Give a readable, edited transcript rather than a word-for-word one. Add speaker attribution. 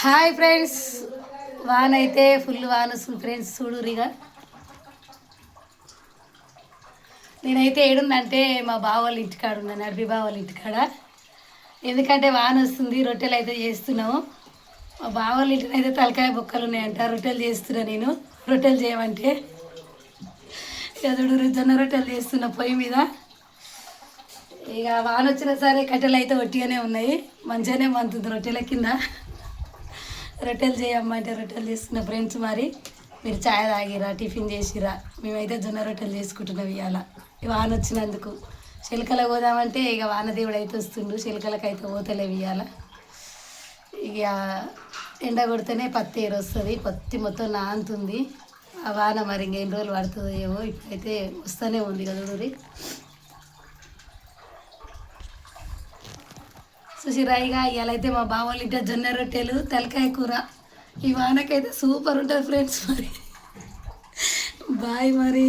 Speaker 1: Hi friends, వాన అయితే full వాన వస్తుంది ఫ్రెండ్స్. చూడురిగా నేనైతే ఏడుందంటే మా బావ వాళ్ళ ఇంటికాడ ఉన్నాను, అడవి బావ వాళ్ళ ఇంటికాడ. ఎందుకంటే వాన వస్తుంది, రొట్టెలు అయితే చేస్తున్నాము. మా బావ వాళ్ళ ఇంటికి అయితే తలకాయ బొక్కలు ఉన్నాయంట, రొట్టెలు చేస్తున్నా నేను. రొట్టెలు చేయమంటే ఎదుడు జొన్న రొట్టెలు చేస్తున్నా పొయ్యి మీద. ఇక వాన వచ్చినా సరే కట్టెలు అయితే ఒట్టిగానే ఉన్నాయి, మంచిగానే మంతుంది రొట్టెల కింద. రొట్టెలు చేయమ్మంటే రొట్టెలు చేస్తున్న ఫ్రెండ్స్. మరి మీరు ఛాయ్ తాగిరా, టిఫిన్ చేసిరా? మేమైతే జొన్న రొట్టెలు చేసుకుంటున్నాం ఇవాళ వాన వచ్చినందుకు. చిలకలకు పోదామంటే ఇక వానదేవుడు అయితే వస్తుండు, చిలకలకు అయితే పోతలేవు ఇవాళ. ఇక ఎండ కొడితేనే పత్తి ఏరు వస్తుంది, పత్తి మొత్తం నాంతుంది. ఆ వాన మరి ఇంకెన్ని రోజులు పడుతుందో ఏమో, ఇప్పుడైతే వస్తూనే ఉంది కదా ఊరి. సుశిరాయిగా ఇవాళ అయితే మా బావోళ్ళ ఇంట జొన్న రొట్టెలు తలకాయ కూర. ఈ వానకైతే సూపర్ ఉంటుంది ఫ్రెండ్స్. మరి బాయ్ మరి.